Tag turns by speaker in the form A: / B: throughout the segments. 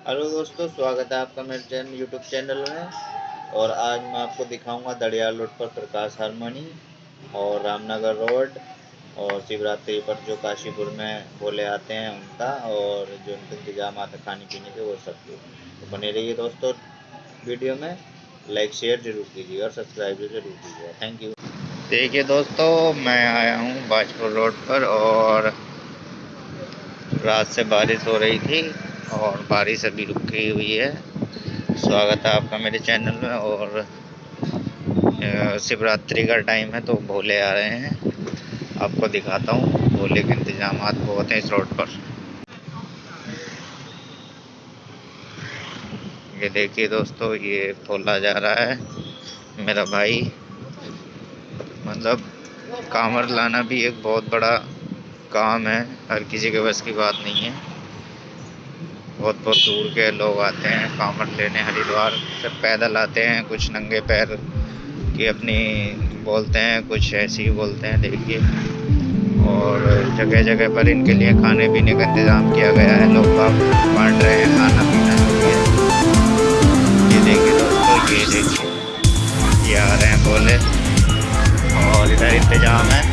A: Hello दोस्तों, स्वागत है आपका मेरे यूट्यूब चैनल में। और आज मैं आपको दिखाऊंगा दड़ियाल रोड पर प्रकाश हारमोनी और रामनगर रोड और शिवरात्रि पर जो काशीपुर में भोले आते हैं उनका, और जो उनके इंतजाम है खाने पीने के, वो सब कुछ। तो बने रहिए दोस्तों वीडियो में। लाइक शेयर जरूर कीजिए और सब्सक्राइब जरूर कीजिए। Thank you. देखिए दोस्तों, मैं आया हूँ बाजपुर रोड पर और रात से बारिश हो रही थी और बारिश अभी रुकी हुई है। स्वागत है आपका मेरे चैनल में। और शिवरात्रि का टाइम है तो भोले आ रहे हैं, आपको दिखाता हूँ। भोले के इंतजाम बहुत हैं इस रोड पर। ये देखिए दोस्तों, ये भोला जा रहा है मेरा भाई। मतलब कांवड़ लाना भी एक बहुत बड़ा काम है, हर किसी के बस की बात नहीं है। बहुत बहुत दूर के लोग आते हैं कांवड़ लेने, हरिद्वार से पैदल आते हैं, कुछ नंगे पैर की अपनी बोलते हैं, कुछ ऐसे ही बोलते हैं। देखिए, और जगह जगह पर इनके लिए खाने पीने का इंतज़ाम किया गया है। लोग बाग बांट रहे हैं खाना पीना जो भी है। ये देखिए दोस्तों, ये देखिए, ये आ रहे हैं भोले और इधर इंतज़ाम है।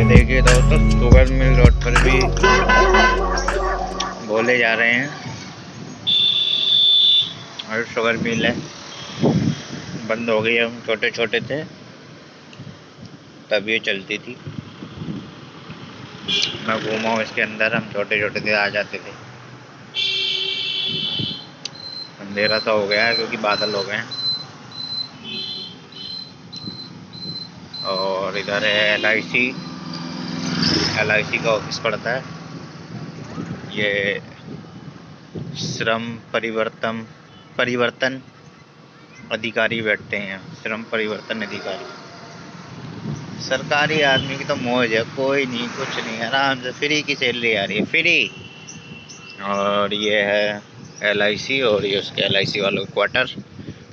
A: देखिए दोस्तों, शुगर मिल रोड पर भी भोले जा रहे हैं और शुगर मिल है बंद हो गई है। हम छोटे छोटे थे तब ये चलती थी। मैं घूमा हूँ इसके अंदर, हम छोटे छोटे थे, आ जाते थे। अंधेरा सा हो गया है क्योंकि बादल हो गए हैं। और इधर है LIC का ऑफिस पड़ता है। ये श्रम परिवर्तन अधिकारी बैठते हैं, श्रम परिवर्तन अधिकारी। सरकारी आदमी की तो मौज है, कोई नहीं कुछ नहीं, आराम से फ्री की सैलरी आ रही है, फ्री। और ये है LIC और ये उसके LIC वालों का क्वार्टर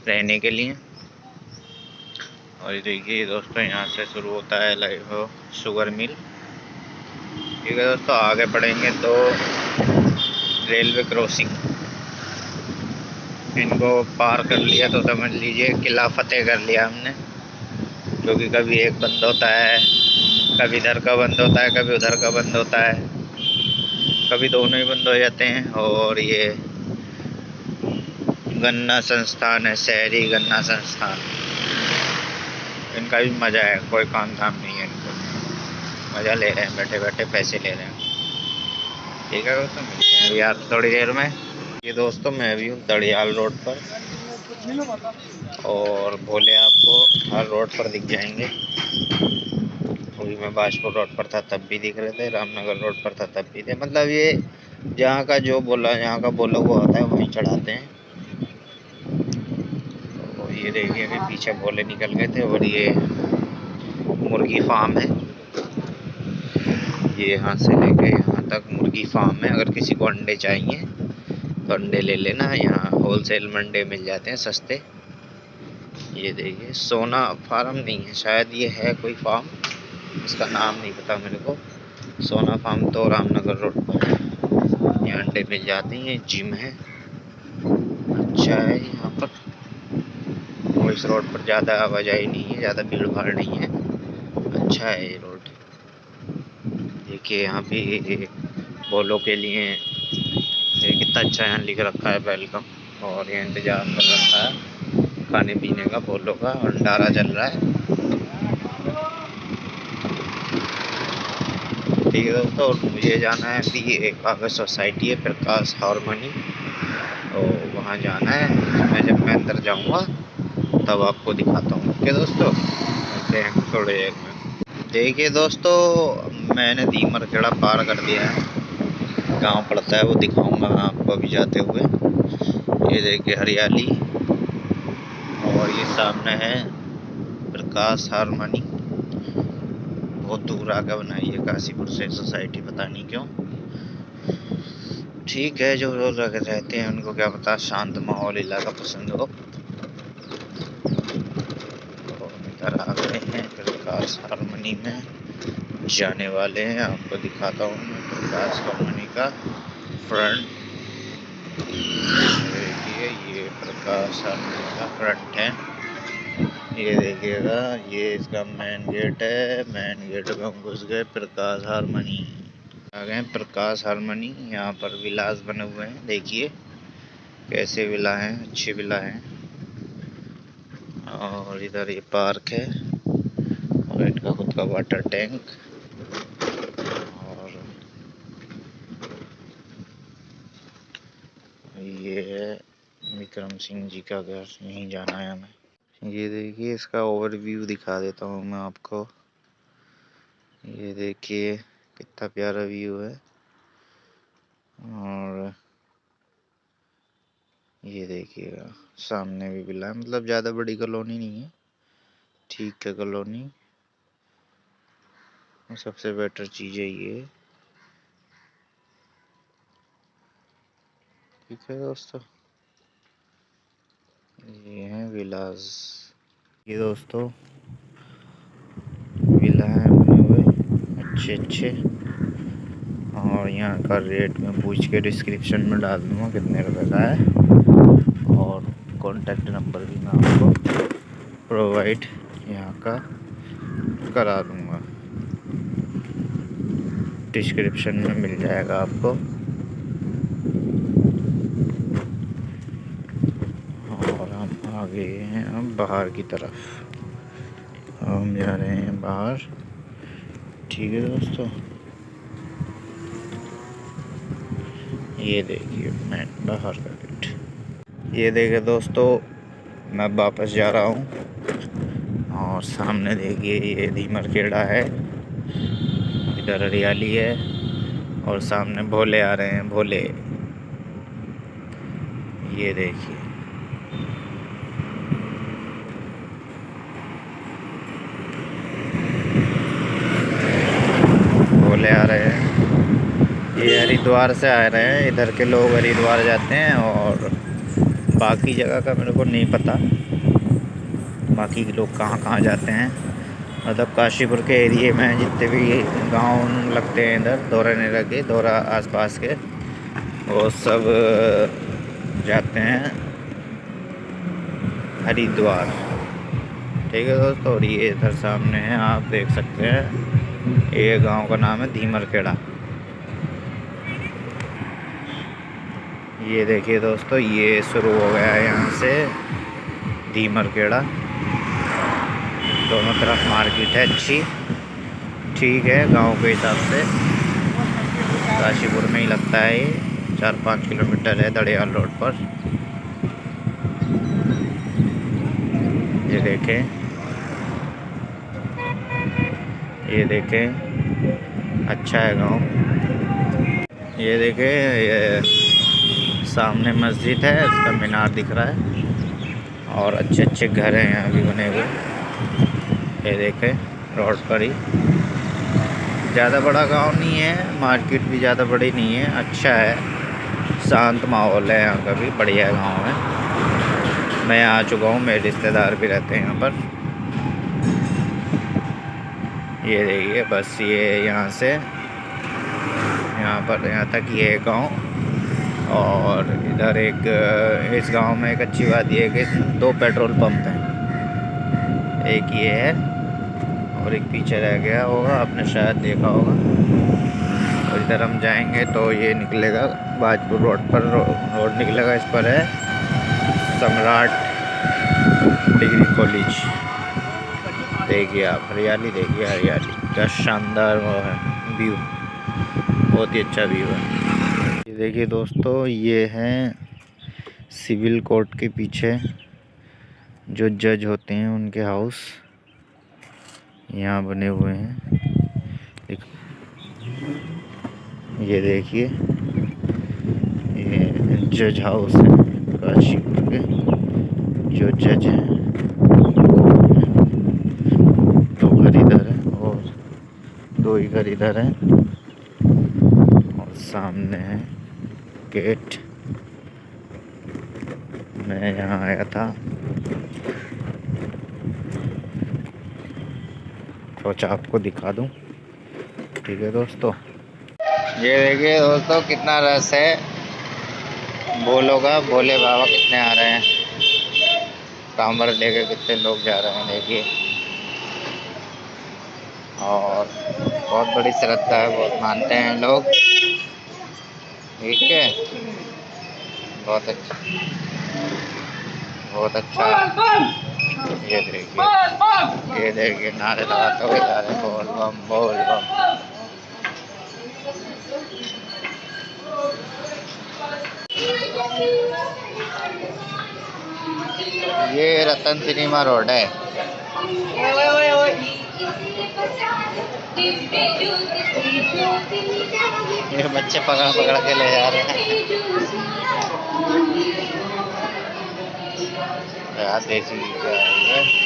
A: रहने के लिए। और देखिए दोस्तों, यहाँ से शुरू होता है शुगर मिल। ठीक है दोस्तों, आगे बढ़ेंगे तो रेलवे क्रॉसिंग, इनको पार कर लिया तो समझ लीजिए किला फतेह कर लिया हमने। क्योंकि कभी एक बंद होता है, कभी इधर का बंद होता है, कभी उधर का बंद होता है, कभी दोनों ही बंद हो जाते हैं। और ये गन्ना संस्थान है, शहरी गन्ना संस्थान। इनका भी मज़ा है, कोई काम धाम नहीं है इनको, मज़ा ले रहे हैं, बैठे बैठे पैसे ले रहे हैं। ठीक है दोस्तों, मिलते हैं अभी आप थोड़ी देर में। ये दोस्तों मैं अभी हूँ दड़ियाल रोड पर, और भोले आपको हर रोड पर दिख जाएंगे। अभी मैं बाजपुर रोड पर था तब भी दिख रहे थे, रामनगर रोड पर था तब भी थे। मतलब ये जहाँ का जो बोला, यहाँ का बोला हुआ होता है वहीं चढ़ाते हैं। तो ये देखिए कि पीछे भोले निकल गए थे। और ये मुर्गी फार्म है, ये यहाँ से लेके यहाँ तक मुर्गी फार्म है। अगर किसी को अंडे चाहिए तो अंडे ले लेना, यहाँ होलसेल में अंडे मिल जाते हैं सस्ते। ये देखिए सोना फार्म नहीं है शायद, ये है कोई फार्म, इसका नाम नहीं पता मेरे को। सोना फार्म तो रामनगर रोड पर है, यहाँ अंडे मिल जाते हैं। जिम है, अच्छा है यहाँ पर। और इस रोड पर ज़्यादा आवाजाही नहीं है, ज़्यादा भीड़ भाड़ नहीं है, अच्छा है ये रोड। देखिए यहाँ पे बोलों के लिए कितना अच्छा यहाँ लिख रखा है वेलकम, और ये इंतज़ार कर रखा है खाने पीने का बोलों का। भंडारा चल रहा है। ठीक है दोस्तों, और मुझे जाना है अभी एक आगे सोसाइटी है प्रकाश हारमोनी, तो वहाँ जाना है। जब मैं अंदर जाऊँगा तब आपको दिखाता हूँ। ओके दोस्तों, मिलते हैं थोड़ी देर में। देखिए दोस्तों, मैंने दीमरखेड़ा पार कर दिया है, गांव पड़ता है वो दिखाऊंगा मैं आपको अभी जाते हुए। ये देखिए हरियाली, और ये सामने है प्रकाश हारमोनी। बहुत दूर आकर बनाई है काशीपुर से सोसाइटी, पता नहीं क्यों। ठीक है, जो लोग रहते हैं उनको क्या पता शांत माहौल इलाका पसंद हो। तो इधर आ गए हैं प्रकाश हारमोनी में, जाने वाले हैं। आपको दिखाता हूँ मैं प्रकाश हारमोनी का फ्रंट। देखिए ये प्रकाश हारमोनी का फ्रंट है, ये देखिएगा। ये इसका मेन गेट है, मेन गेट में हम घुस गए प्रकाश हारमोनी। आ गए प्रकाश हारमोनी। यहाँ पर विलास बने हुए हैं, देखिए कैसे विला हैं, अच्छे विला हैं। और इधर ये पार्क है, और इनका खुद का वाटर टैंक। और ये है विक्रम सिंह जी का घर, यहीं जाना है हमें। ये देखिए इसका ओवरव्यू दिखा देता हूँ मैं आपको। ये देखिए कितना प्यारा व्यू है। और ये देखिएगा सामने भी विला है, मतलब ज़्यादा बड़ी कॉलोनी नहीं है, ठीक है कॉलोनी। सबसे बेटर चीज़ है ये। ठीक है दोस्तों, ये हैं विलास। ये दोस्तों विला है बने हुए अच्छे अच्छे। और यहाँ का रेट मैं पूछ के डिस्क्रिप्शन में डाल दूँगा कितने रुपए का है, और कॉन्टैक्ट नंबर भी मैं आपको प्रोवाइड यहाँ का करा दूँगा, डिस्क्रिप्शन में मिल जाएगा आपको। और हम आ गए हैं अब बाहर की तरफ, हम जा रहे हैं बाहर। ठीक है दोस्तों, ये देखिए मैं बाहर का गेट। ये देखिए दोस्तों, मैं वापस जा रहा हूँ, और सामने देखिए ये दीमरखेड़ा है, इधर हरियाली है, और सामने भोले आ रहे हैं, भोले। ये देखिए भोले आ रहे हैं। ये हरिद्वार से आ रहे हैं, इधर के लोग हरिद्वार जाते हैं, और बाकी जगह का मेरे को नहीं पता, बाकी के लोग कहाँ कहाँ जाते हैं। मतलब काशीपुर के एरिए में जितने भी गांव लगते हैं इधर दौरा नेरा के, दौरा आसपास के, वो सब जाते हैं हरिद्वार। ठीक है दोस्तों, और ये इधर सामने है, आप देख सकते हैं ये गांव का नाम है धीमरखेड़ा। ये देखिए दोस्तों, ये शुरू हो गया है यहाँ से धीमरखेड़ा। दोनों तरफ मार्केट है अच्छी, ठीक है। गांव के हिसाब से काशीपुर में ही लगता है ये। 4-5 किलोमीटर है दड़ियाल रोड पर। ये देखें, ये देखें, अच्छा है गांव। ये देखें, ये सामने मस्जिद है, उसका मीनार दिख रहा है और अच्छे अच्छे घर हैं यहाँ भी बने हुए। ये देखें, रोड पर ही। ज़्यादा बड़ा गांव नहीं है, मार्केट भी ज़्यादा बड़ी नहीं है, अच्छा है, शांत माहौल है यहाँ का भी, बढ़िया गांव है। मैं आ चुका हूँ, मेरे रिश्तेदार भी रहते हैं यहाँ पर। ये देखिए, बस ये यहाँ से यहाँ पर यहाँ तक ये गांव। और इधर एक, इस गांव में एक अच्छी बात ये है कि इसमें 2 पेट्रोल पंप हैं। एक ये है और एक पीछे रह गया होगा, आपने शायद देखा होगा। और इधर हम जाएंगे तो ये निकलेगा बाजपुर रोड पर, रोड निकलेगा, इस पर है सम्राट डिग्री कॉलेज। देखिए आप, हरियाली देखिए, हरियाली, क्या शानदार वो है व्यू, बहुत ही अच्छा व्यू है। ये देखिए दोस्तों, ये हैं सिविल कोर्ट के पीछे जो जज होते हैं उनके हाउस यहाँ बने हुए हैं। ये देखिए, ये जज हाउस है काशीपुर के, जो जज हैं। 2 घर इधर है और 2 ही घर इधर है और सामने है गेट। मैं यहाँ आया था, सोचा आपको दिखा दूं। ठीक है दोस्तों, ये देखिए दोस्तों, कितना रस है बोलो का। भोले बाबा कितने आ रहे हैं, कांवर लेके कितने लोग जा रहे हैं देखिए। और बहुत बड़ी श्रद्धा है, बहुत मानते हैं लोग। ठीक है, बहुत अच्छा, बहुत अच्छा। ये देखिए नारे लगाते हुए जा रहे हैं, बोल बम बोल बम। ये रतन सिनेमा रोड है। ये बच्चे पकड़ पकड़ के ले जा रहे हैं यार, देसी क्या है।